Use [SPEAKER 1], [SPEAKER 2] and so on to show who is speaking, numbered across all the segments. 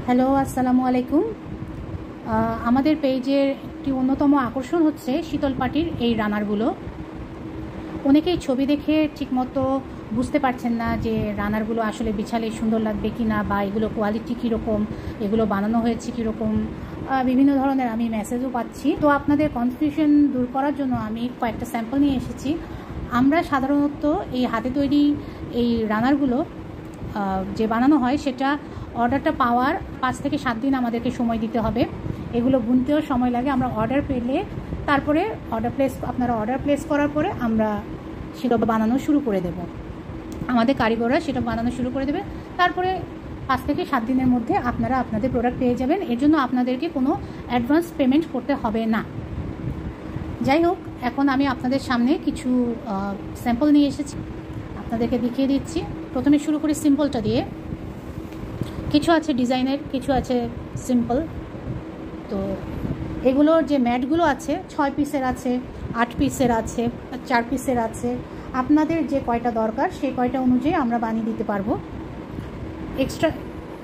[SPEAKER 1] Hello, আসসালামু আলাইকুম। আমাদের পেজের একটি অন্যতম আকর্ষণ হচ্ছে শীতল পাটির এই রানারগুলো। অনেকেই ছবি দেখে ঠিকমতো বুঝতে পারছেন না যে রানারগুলো আসলে বিছালে সুন্দর লাগবে কি না, বা এগুলো কোয়ালিটি কীরকম, এগুলো বানানো হয়েছে কীরকম, বিভিন্ন ধরনের আমি মেসেজও পাচ্ছি। তো আপনাদের কনফিউশন দূর করার জন্য আমি কয়েকটা স্যাম্পল নিয়ে এসেছি। আমরা সাধারণত এই হাতে তৈরি এই রানারগুলো যে বানানো হয় সেটা অর্ডারটা পাওয়ার 5 থেকে 7 দিন আমাদেরকে সময় দিতে হবে। এগুলো বুনতেও সময় লাগে। আমরা অর্ডার পেলে তারপরে আপনারা অর্ডার প্লেস করার পরে আমরা সেটা বানানো শুরু করে দেব। আমাদের কারিগররা সেটা বানানো শুরু করে দেবে। তারপরে 5 থেকে 7 দিনের মধ্যে আপনারা আপনাদের প্রোডাক্ট পেয়ে যাবেন। এর জন্য আপনাদেরকে কোনো অ্যাডভান্স পেমেন্ট করতে হবে না। যাই হোক, এখন আমি আপনাদের সামনে কিছু স্যাম্পল নিয়ে এসেছি, আপনাদেরকে দেখিয়ে দিচ্ছি। প্রথমে শুরু করি সিম্পলটা দিয়ে। কিছু আছে ডিজাইনের, কিছু আছে সিম্পল। তো এগুলোর যে ম্যাটগুলো আছে 6 পিসের আছে, 8 পিসের আছে, 4 পিসের আছে। আপনাদের যে কয়টা দরকার সেই কয়টা অনুযায়ী আমরা বানিয়ে দিতে পারবো।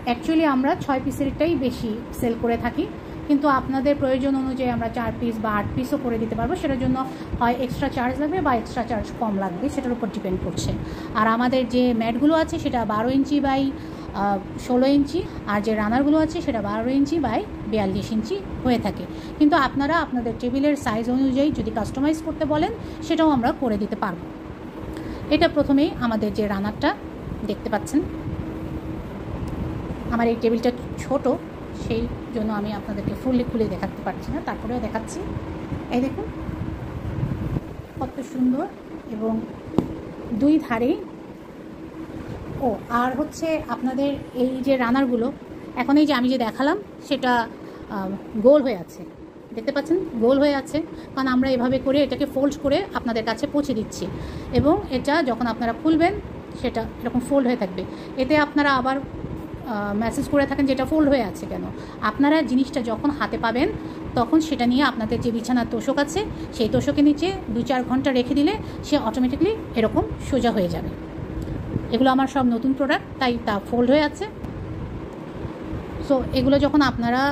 [SPEAKER 1] অ্যাকচুয়ালি আমরা 6 পিসেরটাই বেশি সেল করে থাকি, কিন্তু আপনাদের প্রয়োজন অনুযায়ী আমরা 4 পিস বা 8 পিসও করে দিতে পারবো। সেটার জন্য হয় এক্সট্রা চার্জ লাগবে বা এক্সট্রা চার্জ কম লাগবে, সেটার উপর ডিপেন্ড করছে। আর আমাদের যে ম্যাটগুলো আছে সেটা 12 ইঞ্চি বাই 16 ইঞ্চি, আর যে রানারগুলো আছে সেটা 12 ইঞ্চি বাই 42 ইঞ্চি হয়ে থাকে। কিন্তু আপনারা আপনাদের টেবিলের সাইজ অনুযায়ী যদি কাস্টমাইজ করতে বলেন সেটাও আমরা করে দিতে পারবো। এটা প্রথমেই আমাদের যে রানারটা দেখতে পাচ্ছেন। আমার এই টেবিলটা ছোট, সেই জন্য আমি আপনাদেরকে ফুললি খুলে দেখাতে পারছি না, তারপরেও দেখাচ্ছি। এই দেখুন কত সুন্দর, এবং দুই ধারেই আর হচ্ছে আপনাদের এই যে রানারগুলো এখন এই যে আমি যে দেখালাম সেটা গোল হয়ে আছে, দেখতে পাচ্ছেন গোল হয়ে আছে, কারণ আমরা এভাবে করে এটাকে ফোল্ড করে আপনাদের কাছে পৌঁছে দিচ্ছি। এবং এটা যখন আপনারা খুলবেন সেটা এরকম ফোল্ড হয়ে থাকবে। এতে আপনারা আবার মেসেজ করে থাকেন যেটা ফোল্ড হয়ে আছে কেন। আপনারা জিনিসটা যখন হাতে পাবেন তখন সেটা নিয়ে আপনাদের যে বিছানার তোষক আছে সেই তোষকের নিচে 2-4 ঘন্টা রেখে দিলে সে অটোমেটিকলি এরকম সোজা হয়ে যাবে। এগুলো আমার সব নতুন প্রোডাক্ট, তাই তা ফোল্ড হয়ে আছে। সো এগুলো যখন আপনারা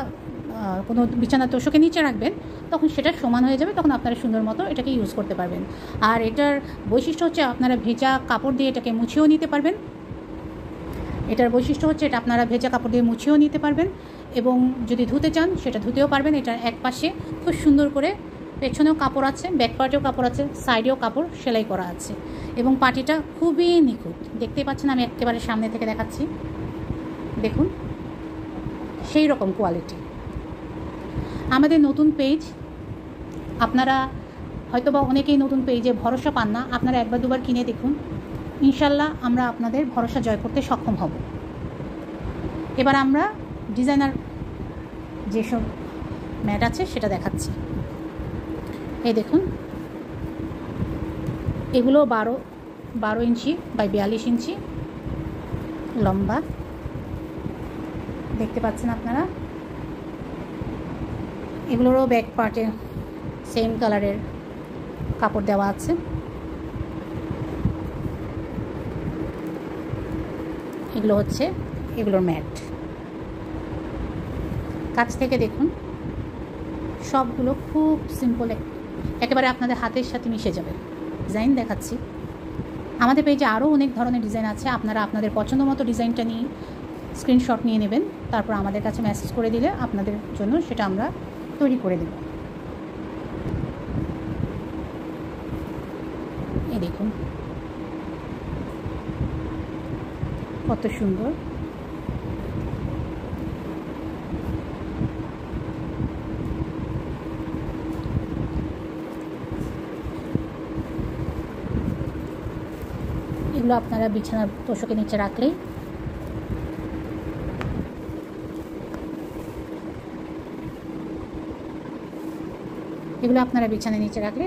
[SPEAKER 1] কোনো বিছানার তোষকের নিচে রাখবেন তখন সেটা সমান হয়ে যাবে, তখন আপনারা সুন্দর মতো এটাকে ইউজ করতে পারবেন। আর এটার বৈশিষ্ট্য হচ্ছে আপনারা ভেজা কাপড় দিয়ে এটাকে মুছেও নিতে পারবেন। এটার বৈশিষ্ট্য হচ্ছে এটা আপনারা ভেজা কাপড় দিয়ে মুছেও নিতে পারবেন, এবং যদি ধুতে চান সেটা ধুতেও পারবেন। এটার এক পাশে খুব সুন্দর করে পেছনেও কাপড় আছে, ব্যাক পার্টেও কাপড় আছে, সাইডেও কাপড় সেলাই করা আছে, এবং পাটিটা খুবই নিখুঁত। দেখতেই পাচ্ছেন, আমি একেবারে সামনে থেকে দেখাচ্ছি, দেখুন সেই রকম কোয়ালিটি। আমাদের নতুন পেজ, আপনারা হয়তোবা অনেকেই নতুন পেজে ভরসা পান না, আপনারা একবার দুবার কিনে দেখুন, ইনশাল্লাহ আমরা আপনাদের ভরসা জয় করতে সক্ষম হব। এবার আমরা ডিজাইনার যেসব ম্যাট আছে সেটা দেখাচ্ছি। এই দেখুন, এগুলো 12 ইঞ্চি বাই 42 ইঞ্চি লম্বা, দেখতে পাচ্ছেন আপনারা। এগুলোরও ব্যাক পার্টে সেম কালারের কাপড় দেওয়া আছে। এগুলো হচ্ছে এগুলোর ম্যাট। কাছ থেকে দেখুন, সবগুলো খুব সিম্পল, একেবারে আপনাদের হাতের সাথে মিশে যাবে। ডিজাইন দেখাচ্ছি। আমাদের পেজে আরও অনেক ধরনের ডিজাইন আছে, আপনারা আপনাদের পছন্দ মতো ডিজাইনটা নিয়ে স্ক্রিনশট নিয়ে নেবেন, তারপর আমাদের কাছে মেসেজ করে দিলে আপনাদের জন্য সেটা আমরা তৈরি করে দেব। এই দেখুন কত সুন্দর। এগুলো আপনারা বিছানার তোষকের নিচে রাখলেই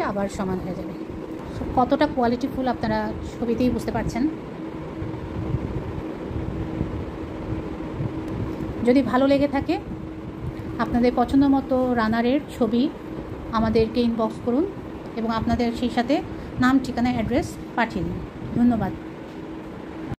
[SPEAKER 1] আবার সমান হয়ে যাবে। কতটা কোয়ালিটিফুল আপনারা ছবিতেই বুঝতে পারছেন। যদি ভালো লেগে থাকে আপনাদের পছন্দ মতো রানারের ছবি আমাদেরকে ইনবক্স করুন, এবং আপনাদের সেই সাথে নাম, ঠিকানা, অ্যাড্রেস পাঠিয়ে দিন। ধন্যবাদ।